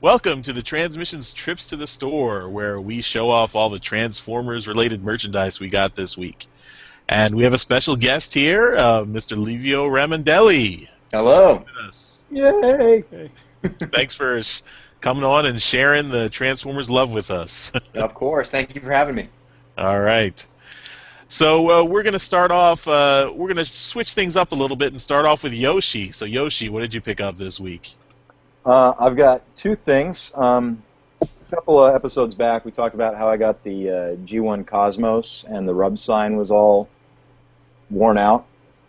Welcome to the Transmissions Trips to the Store, where we show off all the Transformers-related merchandise we got this week. And we have a special guest here, Mr. Livio Ramondelli. Hello. Yay! Thanks for coming on and sharing the Transformers love with us. Of course. Thank you for having me. All right. So we're going to start off, we're going to switch things up a little bit and start off with Yoshi. So Yoshi, what did you pick up this week? I've got two things. A couple of episodes back, we talked about how I got the G1 Cosmos, and the rub sign was all worn out.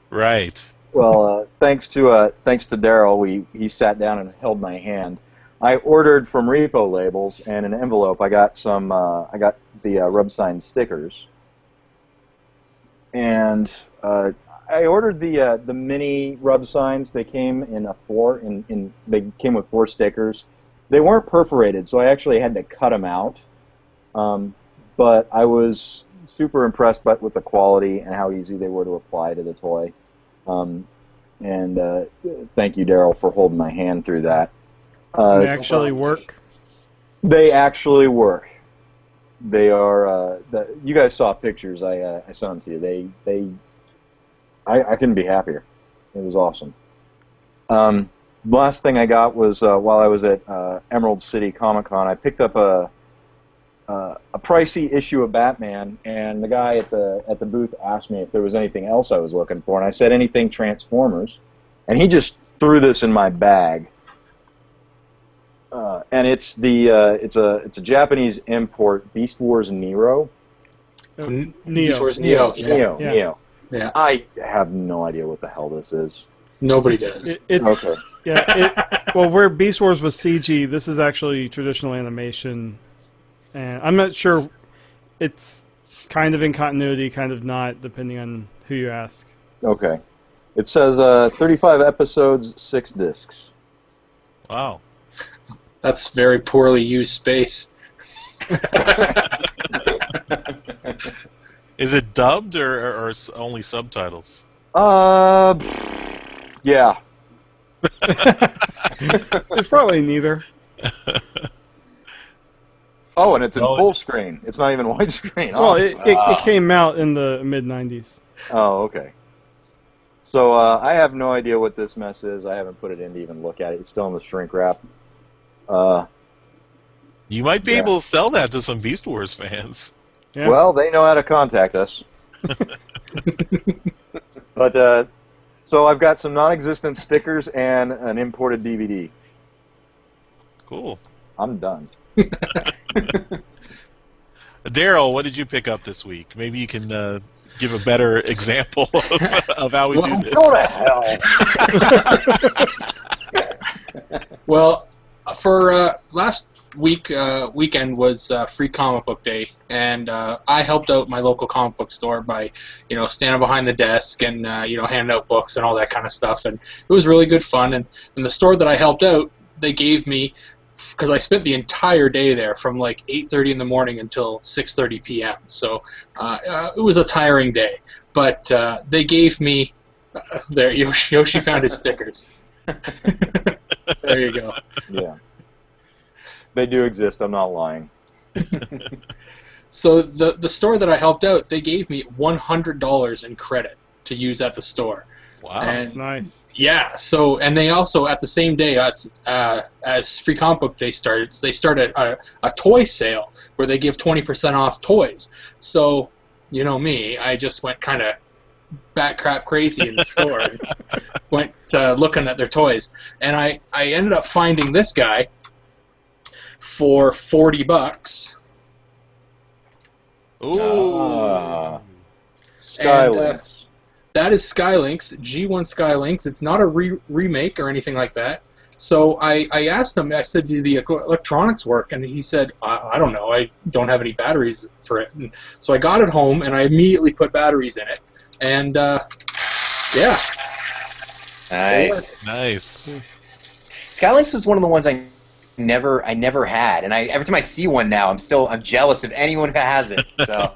Right. Well, thanks to Darryl, he sat down and held my hand. I ordered from Repo Labels, and in an envelope, I got the rub sign stickers, and I ordered the mini rub signs. They came in they came with 4 stickers. They weren't perforated, so I actually had to cut them out. But I was super impressed with the quality and how easy they were to apply to the toy. And thank you, Darryl, for holding my hand through that. They actually work? They actually work. They are. You guys saw pictures. I sent them to you. I couldn't be happier. It was awesome. Last thing I got was while I was at Emerald City Comic Con. I picked up a pricey issue of Batman, and the guy at the booth asked me if there was anything else I was looking for, and I said anything Transformers, and he just threw this in my bag. And it's a Japanese import, Beast Wars Neo. Neo. Wars Neo. Neo. Yeah. I have no idea what the hell this is. Nobody does. Okay. Yeah. Well, where Beast Wars was CG, this is actually traditional animation, and I'm not sure. It's kind of in continuity, kind of not, depending on who you ask. Okay. It says 35 episodes, 6 discs. Wow. That's very poorly used space. Is it dubbed or only subtitles? Yeah. It's probably neither. Oh, and it's in full screen. It's not even widescreen. Well, it came out in the mid-90s. Oh, okay. So I have no idea what this mess is. I haven't put it in to even look at it. It's still in the shrink wrap. You might be able to sell that to some Beast Wars fans. Yeah. Well, they know how to contact us. But so I've got some non-existent stickers and an imported DVD. Cool. I'm done. Darryl, what did you pick up this week? Maybe you can give a better example of how we do this. Go to hell! Well, for last weekend was Free Comic Book Day, and I helped out my local comic book store by, standing behind the desk and handing out books and all that kind of stuff, and it was really good fun. And the store that I helped out, they gave me, because I spent the entire day there from like 8:30 in the morning until 6:30 p.m. So it was a tiring day, but they gave me there. Yoshi found his stickers. There you go. Yeah. They do exist, I'm not lying. So the store that I helped out, they gave me $100 in credit to use at the store. Wow, That's nice. Yeah. So, and they also, at the same day as Free Comic Book Day started, they started a toy sale where they give 20% off toys. So, you know me, I just went kind of bat crap crazy in the store and went looking at their toys, and I ended up finding this guy for $40. Ooh. Skylinks. That is Skylinks, G1 Skylinks. It's not a remake or anything like that. So I asked him, I said, do the electronics work? And he said, I don't know, I don't have any batteries for it. And so I got it home, and I immediately put batteries in it. And, yeah. Nice. Skylinks was one of the ones I I never had, and every time I see one now, I'm jealous of anyone who has it. So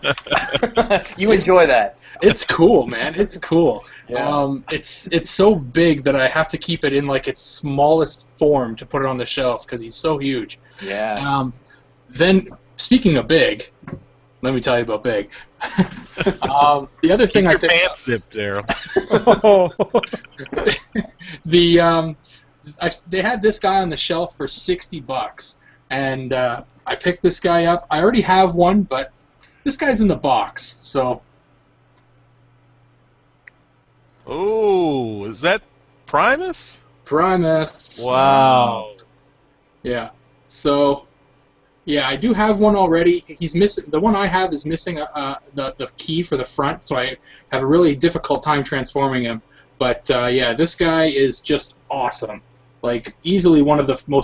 you enjoy that. It's cool, man. It's cool. Yeah. It's so big that I have to keep it in like its smallest form to put it on the shelf because he's so huge. Yeah. Then speaking of big, let me tell you about big. The other thing Keep I your pants zipped, Darryl. They had this guy on the shelf for $60, and I picked this guy up. I already have one, but this guy's in the box, so. Oh, is that Primus? Primus. Wow. Yeah. So, yeah, I do have one already. He's missing. The one I have is missing the key for the front, so I have a really difficult time transforming him. But yeah, this guy is just awesome. Like easily one of the one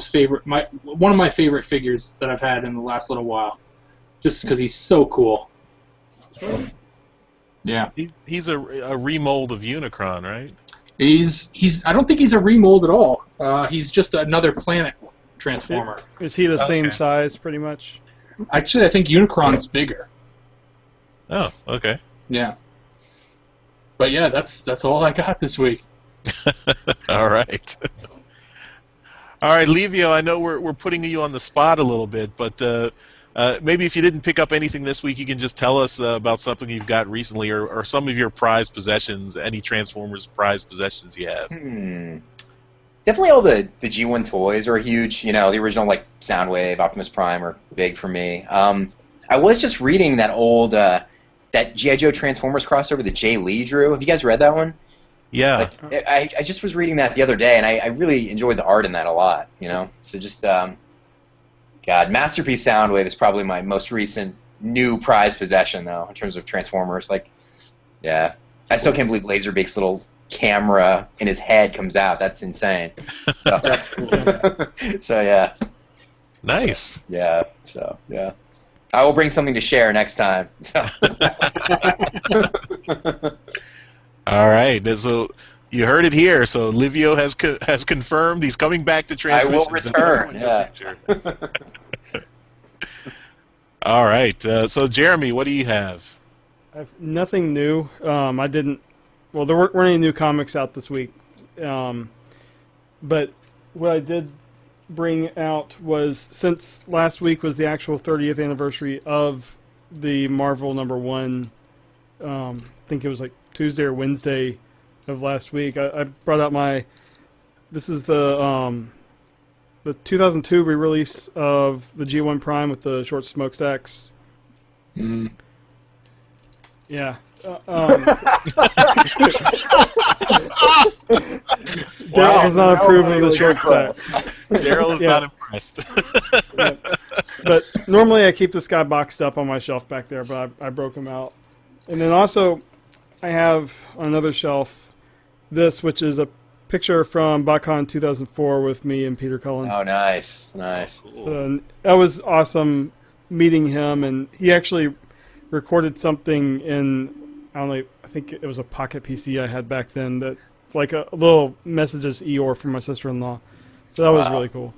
of my favorite figures that I've had in the last little while, just because he's so cool. Yeah. He's a remold of Unicron, right? He's. I don't think he's a remold at all. He's just another planet transformer. Is he the same size, pretty much? Actually, I think Unicron's bigger. Oh, okay. Yeah. But yeah, that's all I got this week. All right. All right, Livio, I know we're putting you on the spot a little bit, but maybe if you didn't pick up anything this week, you can just tell us about something you've got recently or some of your prized possessions, any Transformers prized possessions you have. Definitely all the G1 toys are huge. You know, the original like Soundwave, Optimus Prime are big for me. I was just reading that old that G.I. Joe Transformers crossover that Jay Lee drew. Have you guys read that one? Yeah. Like, I just was reading that the other day, and I really enjoyed the art in that a lot. You know, so just God, Masterpiece Soundwave is probably my most recent new prized possession, though, in terms of Transformers. Like, yeah, I still can't believe Laserbeak's little camera in his head comes out. That's insane. So, That's cool. so yeah. Nice. Yeah. So yeah. I will bring something to share next time. So. All right. So you heard it here. So Livio has confirmed he's coming back to Transmissions. I will return. Yeah. All right. So Jeremy, what do you have? I have nothing new. I didn't. Well, there weren't any new comics out this week. But what I did bring out was, since last week was the actual 30th anniversary of the Marvel #1, I think it was like Tuesday or Wednesday of last week, I brought out this is the 2002 re-release of the G1 Prime with the short smokestacks. Yeah. Darryl does not approve of the short stacks. Darryl is not impressed. Yeah. But normally I keep this guy boxed up on my shelf back there, but I broke him out. And then also I have on another shelf this, which is a picture from BotCon 2004 with me and Peter Cullen. Oh, nice, nice. Cool. So that was awesome meeting him, and he actually recorded something in, I don't know, I think it was a pocket PC I had back then, that like a little messages Eeyore from my sister-in-law. So that was really cool.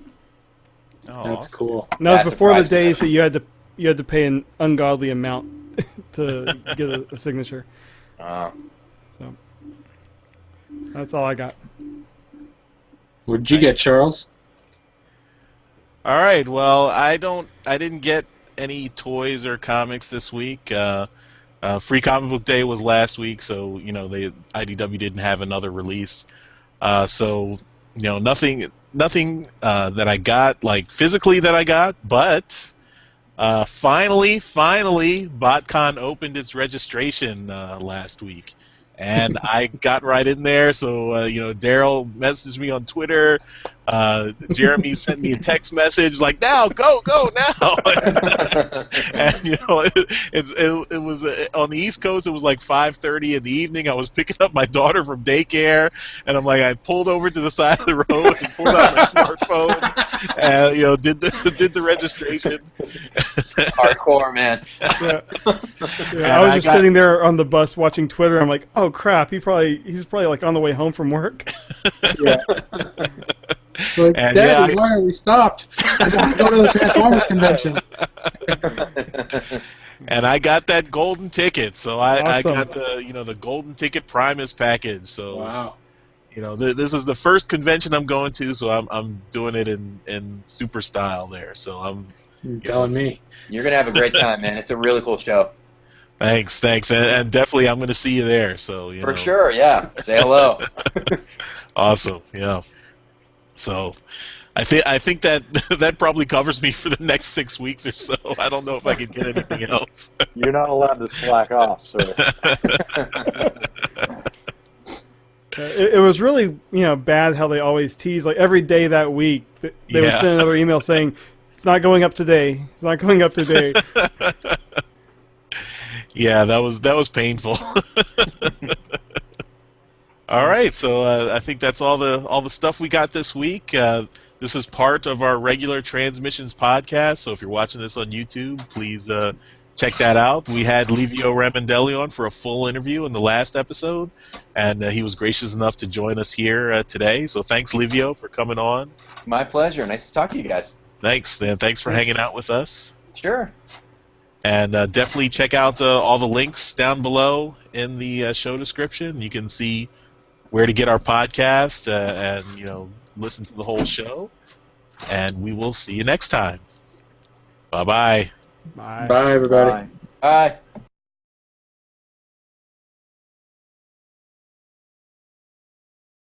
Oh, That's cool. And that was That's before the surprising. days that you had to pay an ungodly amount to get a signature. So that's all I got. What did you get, Charles? All right. Well, I didn't get any toys or comics this week. Free Comic Book Day was last week, so IDW didn't have another release. So nothing that I got like physically that I got, but finally, BotCon opened its registration last week. And I got right in there, so Darryl messaged me on Twitter. Jeremy sent me a text message like, "Now, go now!" And it was on the East Coast. It was like 5:30 in the evening. I was picking up my daughter from daycare, and I'm like, I pulled over to the side of the road and pulled out my smartphone, and did the registration. Hardcore, man. Yeah, I was just sitting there on the bus watching Twitter. I'm like, oh crap, he's probably like on the way home from work. Yeah. Like, And Daddy, why are we stopped? I want to go to the Transformers convention. And I got that golden ticket, so I Awesome. got the golden ticket Primus package. So Wow. this is the first convention I'm going to, so I'm doing it in super style there. So You're telling me. You're gonna have a great time, man. It's a really cool show. thanks, and definitely I'm going to see you there. So For sure, yeah. Say hello. Awesome, yeah. So I think that probably covers me for the next 6 weeks or so. I don't know if I can get anything else. You're not allowed to slack off, sir. It was really bad how they always tease like every day that week. They would Yeah. send another email saying it's not going up today. It's not going up today. Yeah, that was painful. All right, so I think that's all the stuff we got this week. This is part of our regular Transmissions podcast, so if you're watching this on YouTube, please check that out. We had Livio Ramondelli on for a full interview in the last episode, and he was gracious enough to join us here today. So thanks, Livio, for coming on. My pleasure. Nice to talk to you guys. Thanks, and thanks for hanging out with us. Sure. And definitely check out all the links down below in the show description. You can see where to get our podcast and listen to the whole show. And we will see you next time. Bye-bye. Bye. Bye, everybody. Bye. Bye.